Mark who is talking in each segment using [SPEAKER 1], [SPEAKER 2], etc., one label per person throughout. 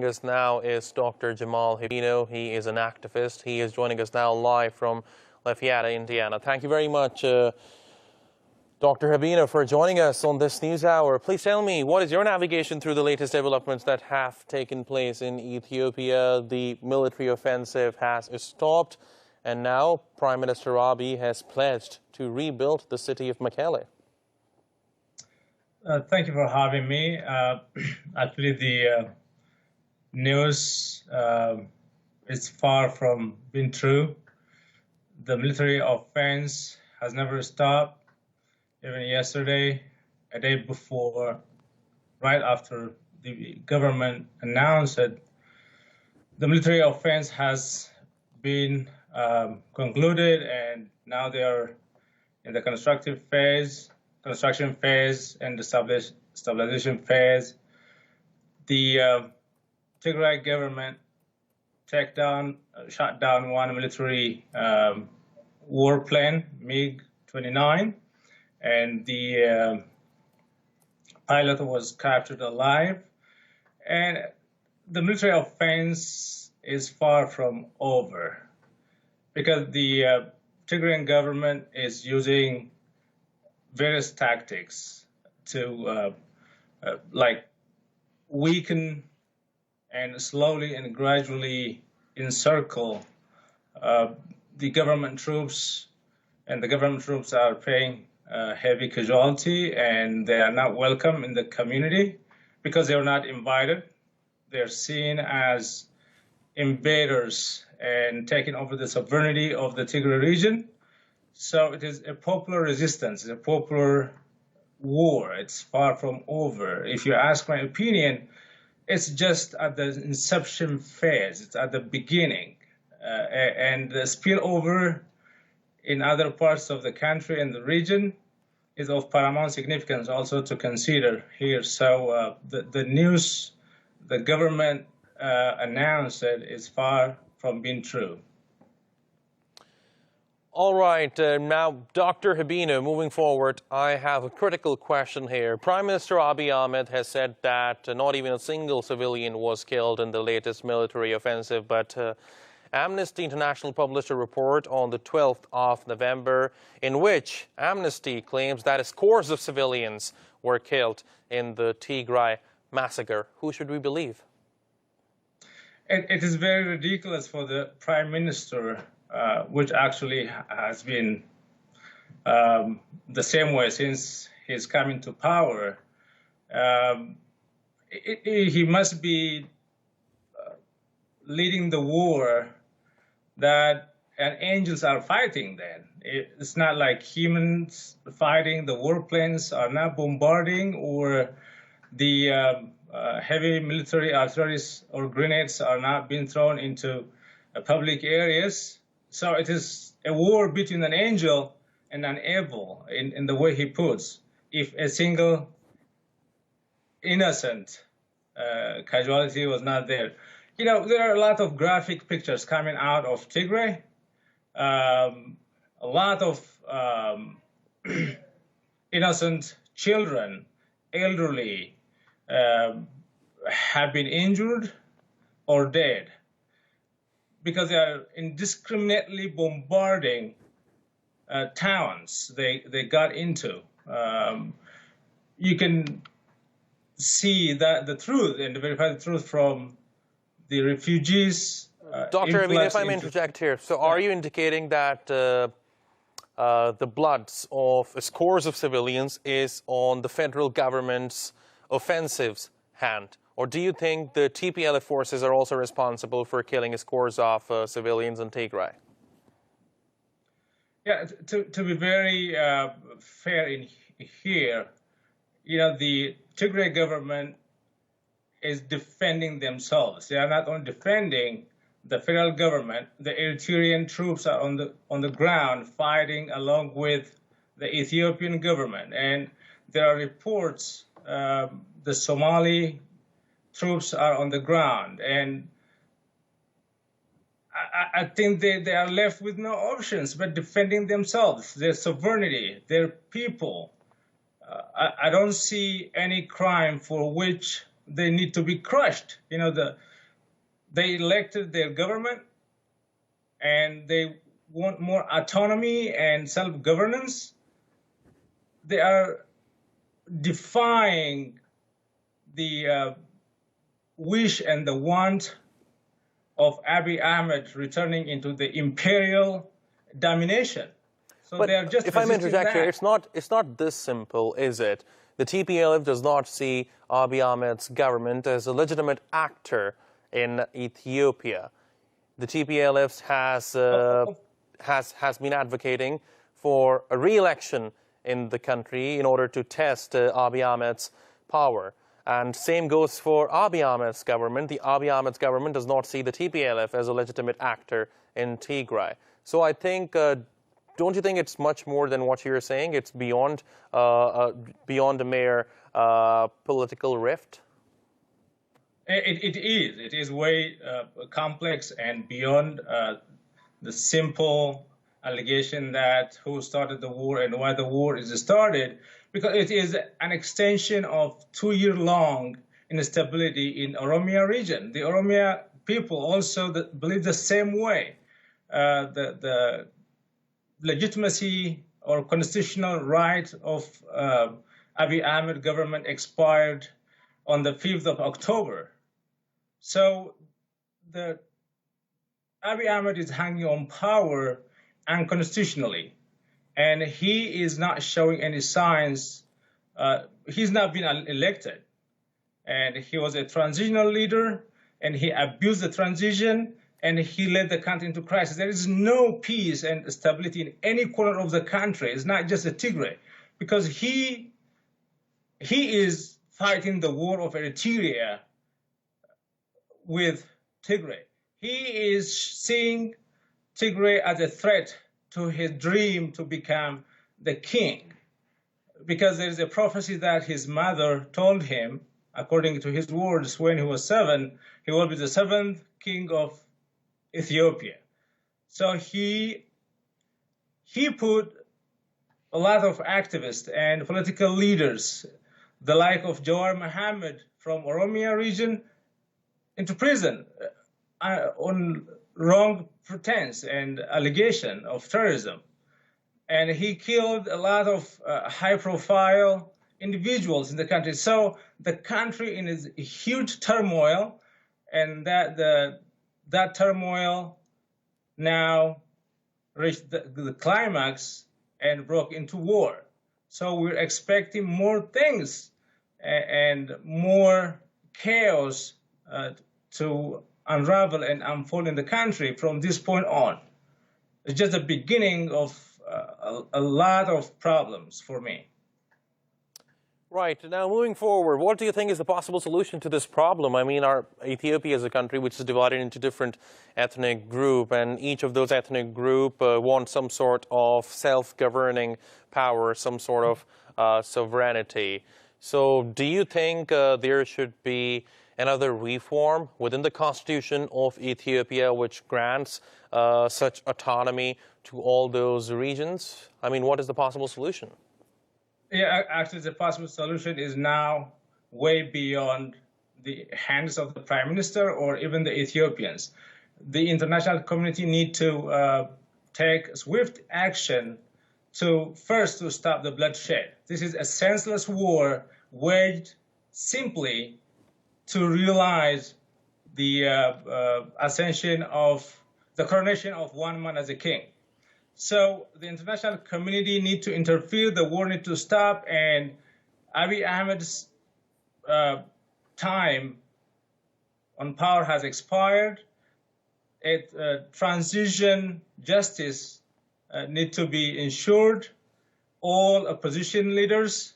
[SPEAKER 1] Us now is Dr. Jamal Hibino. He is an activist. He is joining us now live from Lafayette, Indiana. Thank you very much, Dr. Hibino, for joining us on this news hour. Please tell me, what is your navigation through the latest developments that have taken place in Ethiopia? The military offensive has stopped, and now Prime Minister Abiy has pledged to rebuild the city of Mekelle.
[SPEAKER 2] Thank you for having me. Actually, the news is far from being true. The military offense has never stopped. Even yesterday, a day before, right after the government announced it, the military offense has been concluded, and now they are in the construction phase and the stabilization phase. The Tigray government shot down one military warplane, MiG-29, and the pilot was captured alive. And the military offense is far from over, because the Tigrayan government is using various tactics to weaken and slowly and gradually encircle the government troops, and the government troops are paying heavy casualty, and they are not welcome in the community because they are not invited. They're seen as invaders and taking over the sovereignty of the Tigray region. So it is a popular resistance, it's a popular war. It's far from over. If you ask my opinion, it's just at the inception phase. It's at the beginning. And the spillover in other parts of the country and the region is of paramount significance also to consider here. So the news the government announced it is far from being true.
[SPEAKER 1] All right, now, Dr. Hibino, moving forward, I have a critical question here. Prime Minister Abiy Ahmed has said that not even a single civilian was killed in the latest military offensive, but Amnesty International published a report on the 12th of November in which Amnesty claims that scores of civilians were killed in the Tigray massacre. Who should we believe?
[SPEAKER 2] It is very ridiculous for the Prime Minister, which actually has been the same way since he's coming to power. He must be leading the war that angels are fighting then. It's not like humans fighting, the warplanes are not bombarding, or the heavy military artillery or grenades are not being thrown into public areas. So it is a war between an angel and an Abel in the way he puts. If a single innocent casualty was not there. You know, there are a lot of graphic pictures coming out of Tigray. A lot of innocent children, elderly, have been injured or dead, because they are indiscriminately bombarding towns they got into. You can see that the truth and verify the truth from the refugees.
[SPEAKER 1] Dr. Abel, if I may interject here, so are you indicating that the bloods of scores of civilians is on the federal government's offensive's hand? Or do you think the TPLF forces are also responsible for killing scores of civilians in Tigray?
[SPEAKER 2] Yeah, to be very fair in here, you know, the Tigray government is defending themselves. They are not only defending the federal government, the Eritrean troops are on the ground fighting along with the Ethiopian government. And there are reports the Somali troops are on the ground, and I think they are left with no options but defending themselves, their sovereignty, their people. I don't see any crime for which they need to be crushed. You know, they elected their government, and they want more autonomy and self-governance. They are defying the wish and the want of Abiy Ahmed returning into the imperial domination. So
[SPEAKER 1] but
[SPEAKER 2] they are just
[SPEAKER 1] if I may interject here,
[SPEAKER 2] that.
[SPEAKER 1] it's not this simple, is it? The TPLF does not see Abiy Ahmed's government as a legitimate actor in Ethiopia. The TPLF has been advocating for a re-election in the country in order to test Abiy Ahmed's power. And same goes for Abiy Ahmed's government. The Abiy Ahmed's government does not see the TPLF as a legitimate actor in Tigray. So I think, don't you think it's much more than what you're saying? It's beyond a mere political rift?
[SPEAKER 2] It is way complex and beyond the simple allegation that who started the war and why the war is started, because it is an extension of 2-year-long instability in Oromia region. The Oromia people also believe the same way. The legitimacy or constitutional right of Abiy Ahmed government expired on the 5th of October. So the Abiy Ahmed is hanging on power unconstitutionally, and he is not showing any signs. He's not been elected, and he was a transitional leader, and he abused the transition, and he led the country into crisis. There is no peace and stability in any corner of the country. It's not just a Tigray, because he is fighting the war of Eritrea with Tigray. He is seeing Tigray as a threat to his dream to become the king, because there is a prophecy that his mother told him, according to his words, when he was 7, he will be the 7th king of Ethiopia. So he put a lot of activists and political leaders, the like of Jawar Mohammed from Oromia region, into prison on wrong pretense and allegation of terrorism. And he killed a lot of high-profile individuals in the country. So the country is in huge turmoil, and that turmoil now reached the climax and broke into war. So we're expecting more things and more chaos to unravel and unfold in the country from this point on. It's just the beginning of a lot of problems for me.
[SPEAKER 1] Right. Now, moving forward, what do you think is the possible solution to this problem? I mean, Ethiopia is a country which is divided into different ethnic groups, and each of those ethnic groups wants some sort of self-governing power, some sort of sovereignty. So do you think there should be another reform within the constitution of Ethiopia which grants such autonomy to all those regions? I mean, what is the possible solution?
[SPEAKER 2] Yeah, actually, the possible solution is now way beyond the hands of the prime minister or even the Ethiopians. The international community need to take swift action to stop the bloodshed. This is a senseless war waged simply to realize the ascension of the coronation of one man as a king. So the international community need to interfere, the war need to stop, and Abiy Ahmed's time on power has expired. Transition justice need to be ensured. All opposition leaders,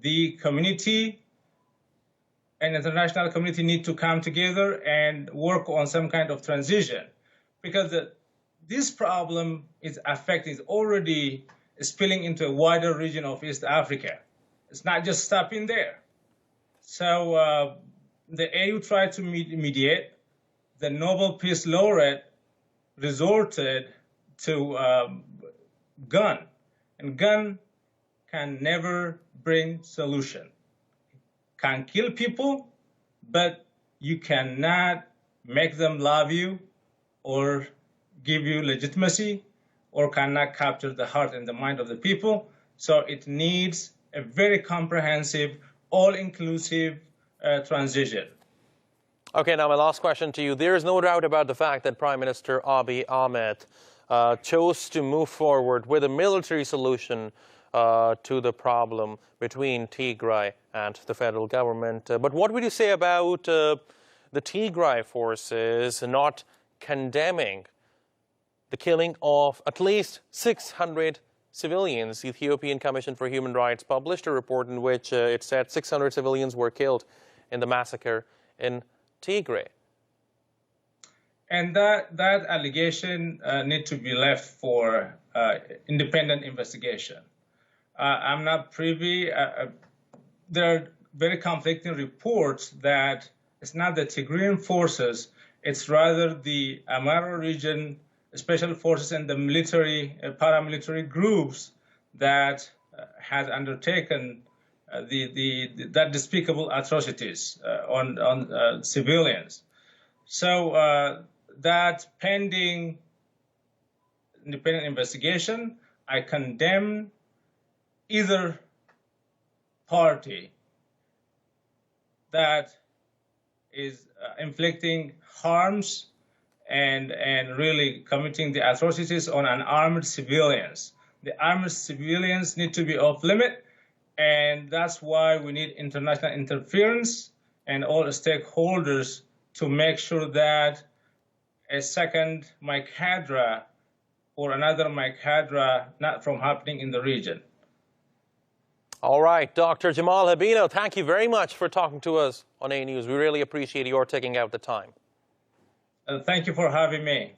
[SPEAKER 2] the community, and international community need to come together and work on some kind of transition, because this problem is already spilling into a wider region of East Africa. It's not just stopping there. So the AU tried to mediate. The Nobel Peace Laureate resorted to gun, and gun can never bring solution. Can kill people, but you cannot make them love you or give you legitimacy or cannot capture the heart and the mind of the people. So it needs a very comprehensive, all-inclusive transition.
[SPEAKER 1] Okay, now my last question to you. There is no doubt about the fact that Prime Minister Abiy Ahmed chose to move forward with a military solution to the problem between Tigray and the federal government. But what would you say about the Tigray forces not condemning the killing of at least 600 civilians? The Ethiopian Commission for Human Rights published a report in which it said 600 civilians were killed in the massacre in Tigray.
[SPEAKER 2] And that allegation needs to be left for independent investigation. I'm not privy. There are very conflicting reports that it's not the Tigrayan forces, it's rather the ARHo region special forces and the military, paramilitary groups that has undertaken that despicable atrocities on civilians. So that pending independent investigation, I condemn either party that is inflicting harms and really committing the atrocities on unarmed civilians. The armed civilians need to be off limit, and that's why we need international interference and all stakeholders to make sure that a second Mike Hadra or another Mike Hadra not from happening in the region.
[SPEAKER 1] All right, Dr. Jamal Habino, thank you very much for talking to us on A News. We really appreciate your taking out the time.
[SPEAKER 2] Thank you for having me.